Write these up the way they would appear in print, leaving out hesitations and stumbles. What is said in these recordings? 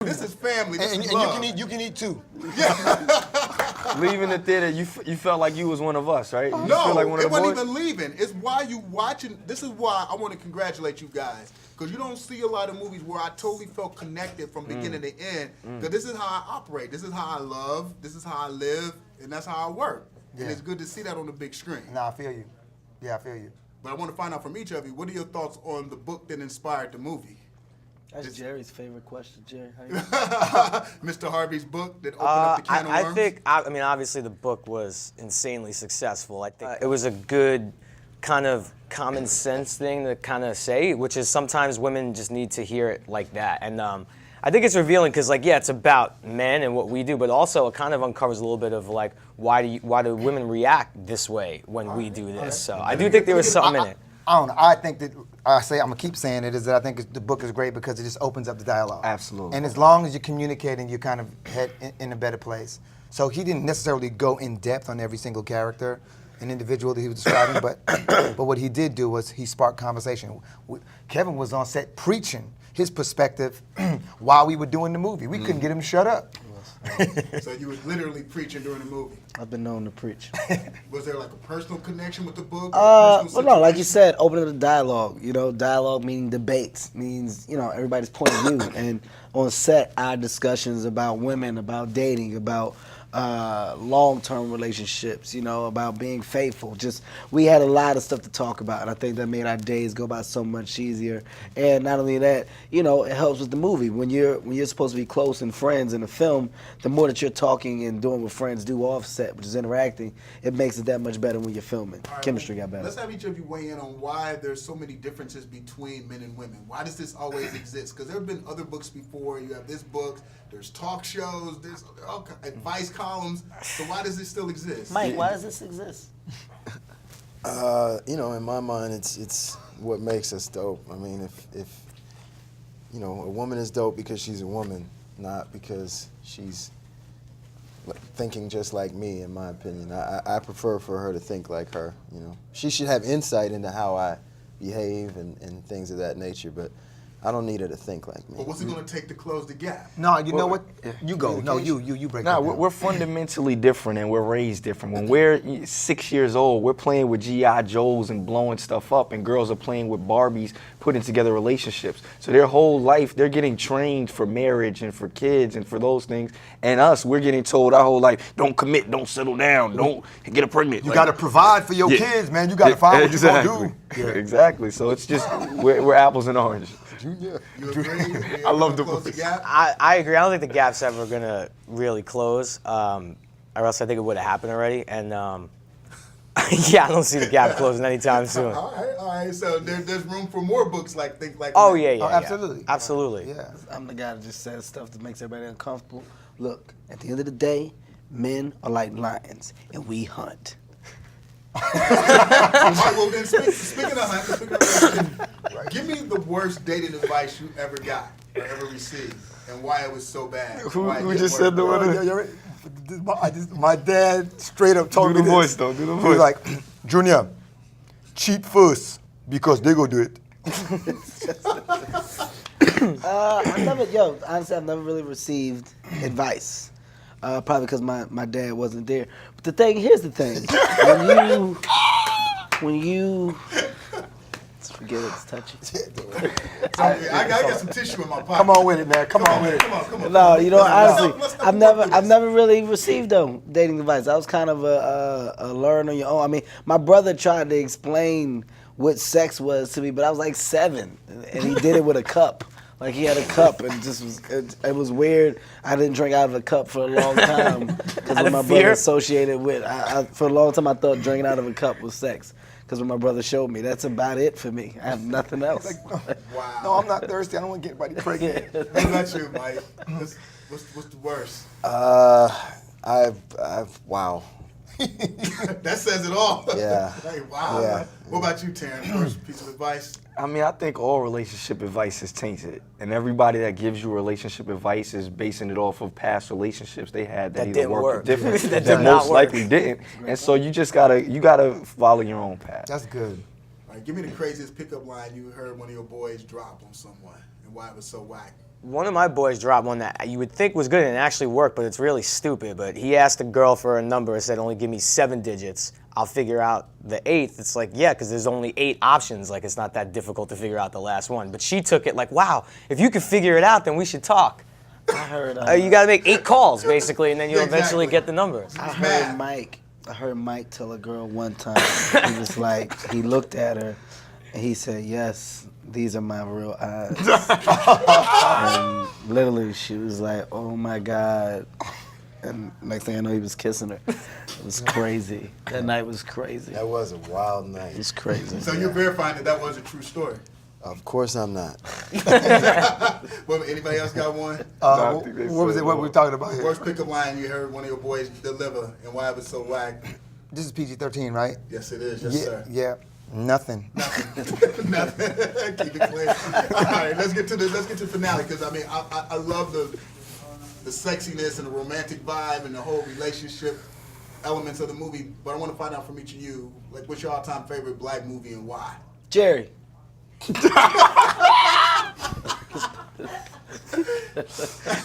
This is family. This And is you love. you can eat too. Leaving the theater, you felt like you was one of us, right? You No, feel like one of it the wasn't boys? even leaving. It's why you watching. This is why I want to congratulate you guys. Because you don't see a lot of movies where I totally felt connected from beginning to end. Because this is how I operate. This is how I love. This is how I live. And that's how I work. Yeah. And it's good to see that on the big screen. Nah, I feel you. Yeah, I feel you. But I want to find out from each of you, what are your thoughts on the book that inspired the movie? That's Jerry's favorite question, Jerry. How you Mr. Harvey's book that opened up the can of worms? I think, I mean, obviously the book was insanely successful. I think it was a good kind of common sense thing to kind of say, which is sometimes women just need to hear it like that. And I think it's revealing because, like, yeah, it's about men and what we do, but also it kind of uncovers a little bit of, like, why do women react this way when we do this? So I do think there was something in it. I don't know. I think that I'm gonna keep saying it is that I think the book is great because it just opens up the dialogue. Absolutely. And as long as you're communicating, you kind of head in a better place. So he didn't necessarily go in depth on every single character and individual that he was describing, but what he did do was he sparked conversation. Kevin was on set preaching his perspective while we were doing the movie. We couldn't get him to shut up. So you was literally preaching during the movie. I've been known to preach. Was there like a personal connection with the book? Well, no, like you said, open up the dialogue. You know, dialogue meaning debates, means, you know, everybody's point of view. And on set, our discussions about women, about dating, about long-term relationships, you know, about being faithful. Just, we had a lot of stuff to talk about, and I think that made our days go by so much easier. And not only that, you know, it helps with the movie. When you're supposed to be close and friends in a film, the more that you're talking and doing what friends do offset, which is interacting, it makes it that much better when you're filming. All right, Chemistry got better. Let's have each of you weigh in on why there's so many differences between men and women. Why does this always exist? Because there have been other books before. You have this book. There's talk shows. There's all advice columns. So why does this still exist? Mike, why does this exist? You know, in my mind, it's what makes us dope. I mean, if you know, a woman is dope because she's a woman, not because she's thinking just like me, in my opinion. I prefer for her to think like her, you know. She should have insight into how I behave and things of that nature, but I don't need her to think like me. But what's it going to take to close the gap? No, you know what? You go. No, you break Nah, it down. we're fundamentally different and we're raised different. When we're 6 years old, we're playing with G.I. Joes and blowing stuff up, and girls are playing with Barbies, putting together relationships. So their whole life, they're getting trained for marriage and for kids and for those things. And us, we're getting told our whole life, don't commit, don't settle down, don't get pregnant. You got to provide for your kids, man. You got to find what you're going to do. Yeah. Exactly. So it's just, we're apples and oranges. You agree? I love the close book. gap? I agree. I don't think the gap's ever gonna really close, or else I think it would have happened already. And yeah, I don't see the gap closing anytime soon. All right. So there's room for more books like Think Like Oh Me. yeah, yeah, yeah. absolutely. Absolutely. Yeah. I'm the guy that just says stuff that makes everybody uncomfortable. Look, at the end of the day, men are like lions, and we hunt. All right, well then, speaking of hunting, give me the worst dating advice you ever got or ever received, and why it was so bad. Who just said the one? My dad straight up told Do me the this. voice, though. Do the He voice. was like, Junior, cheat first because they go do it. Honestly, I've never really received advice. Probably because my dad wasn't there. But here's the thing. When you let's forget it's touchy. I got some tissue in my pocket. Come on with it, man. Come on with it. Come on. No, you know, honestly, let's I've never really received dating advice. I was kind of a learn on your own. I mean, my brother tried to explain what sex was to me, but I was like 7, and he did it with a cup. Like, he had a cup, and it was weird. I didn't drink out of a cup for a long time because what my brother associated with. For a long time, I thought drinking out of a cup was sex because what my brother showed me. That's about it for me. I have nothing else. Wow. No, I'm not thirsty. I don't want to get anybody pregnant. What about you, Mike? What's the worst? Wow. That says it all. Yeah. Hey, wow. Yeah. What about you, Terrence? First piece of advice? I mean, I think all relationship advice is tainted, and everybody that gives you relationship advice is basing it off of past relationships they had that either didn't worked work. or different, That that did not most work. likely didn't. And so you just gotta follow your own path. That's good. All right, give me the craziest pickup line you heard one of your boys drop on someone and why it was so whack. One of my boys dropped one that you would think was good and it actually worked, but it's really stupid. But he asked a girl for a number and said, only give me 7 digits. I'll figure out the 8th. It's like, yeah, because there's only 8 options. Like, it's not that difficult to figure out the last one. But she took it like, wow, if you could figure it out, then we should talk. I heard. You got to make 8 calls, basically, and then you'll Exactly. eventually get the number. I heard Mike tell a girl one time. He was like, he looked at her, and he said, "Yes, these are my real eyes." And literally, she was like, "Oh my God." And next thing I know, he was kissing her. It was crazy. That night was crazy. That was a wild night. It was crazy. So you're verifying that that was a true story. Of course I'm not. Well, anybody else got one? What was it? What were we talking about here? Worst pickup line you heard one of your boys deliver and why it was so whack? This is PG-13, right? Yes, it is. Yes, Yeah, sir. yeah. Nothing. Nothing. Keep it clean. All right, let's get to the finale because I mean I love the sexiness and the romantic vibe and the whole relationship elements of the movie. But I want to find out from each of you, like, what's your all-time favorite black movie and why? Jerry.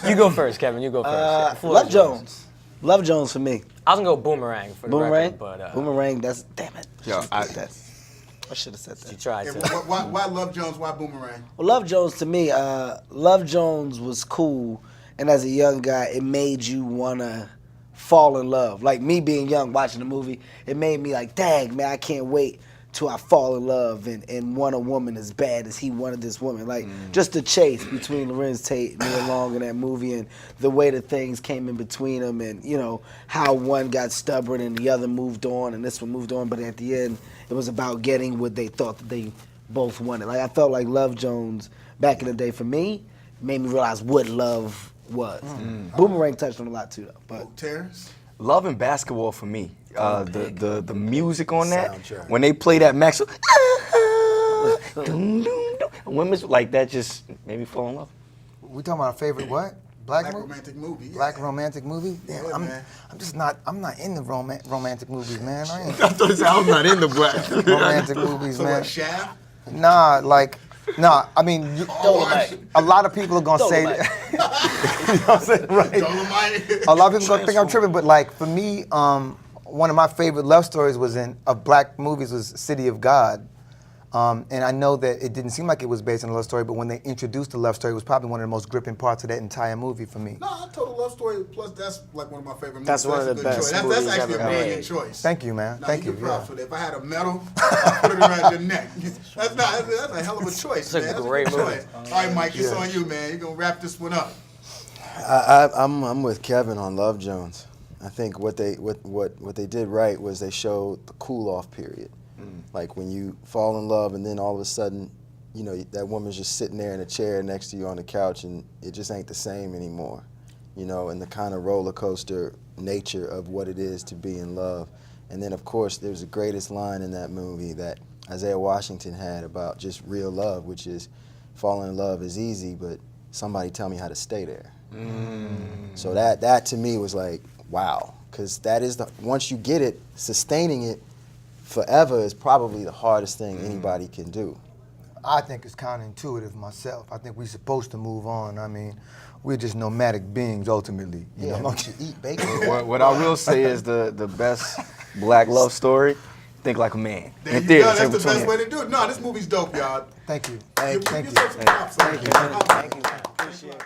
You go first, Kevin. You go first. The floor is Love yours. Jones. Love Jones for me. I was going to go Boomerang for the Boomerang. record, but Boomerang. That's damn it. Yo, I should have said you that. tried And to. why Love Jones? Why Boomerang? Well, Love Jones to me, Love Jones was cool, and as a young guy, it made you wanna fall in love. Like me being young, watching the movie, it made me like, dang man, I can't wait till I fall in love and want a woman as bad as he wanted this woman. Like just the chase between Lorenz Tate and Nia Long in that movie, and the way that things came in between them, and you know how one got stubborn and the other moved on, and this one moved on, but at the end, it was about getting what they thought that they both wanted. Like I felt like Love Jones back in the day for me made me realize what love was. Boomerang touched on a lot too, though. But Terrence? Love and basketball for me. The music on that, Soundtrack. when they play that Maxwell, women's like that just made me fall in love. We talking about our favorite what? Black Black movie? romantic movie. Black romantic movie? Damn, Yeah, I'm man. just not. I'm not into romantic movies, man. I ain't I'm not in the black. romantic movies, So man. what, Shaft? Nah, like, nah. I mean, Dolomite. a lot of people are gonna say Dolomite. that. You know what I'm saying, right? Dolomite. A lot of people gonna think I'm tripping, but like for me, one of my favorite love stories of black movies was City of God. And I know that it didn't seem like it was based on a love story, but when they introduced the love story, it was probably one of the most gripping parts of that entire movie for me. No, I told a love story. Plus, that's like one of my favorite movies. That's one of a the good best choice. That's movies actually a ever brilliant made. choice. Thank you, man. No, Thank you you. get props Yeah. for that. If I had a medal, I'd put it around your neck. That's a hell of a choice, a man. That's great a good movie. choice. All right, Mike, it's on you, man. You're gonna wrap this one up. I'm with Kevin on Love Jones. I think what they did right was they showed the cool off period. Like when you fall in love and then all of a sudden, you know, that woman's just sitting there in a chair next to you on the couch and it just ain't the same anymore. You know, and the kind of roller coaster nature of what it is to be in love. And then of course there's the greatest line in that movie that Isaiah Washington had about just real love, which is falling in love is easy, but somebody tell me how to stay there. So that to me was like, wow, because that is once you get it, sustaining it forever is probably the hardest thing anybody can do. I think it's counterintuitive myself. I think we're supposed to move on. I mean, we're just nomadic beings ultimately. You know? Don't you eat bacon? What I will say is the best black love story. Think like a man. There In you theaters, go. That's April the best 20th. way to do it. No, this movie's dope, y'all. Thank you. Give Thank you. yourself some props. Thank you. Thank you, man. Appreciate it.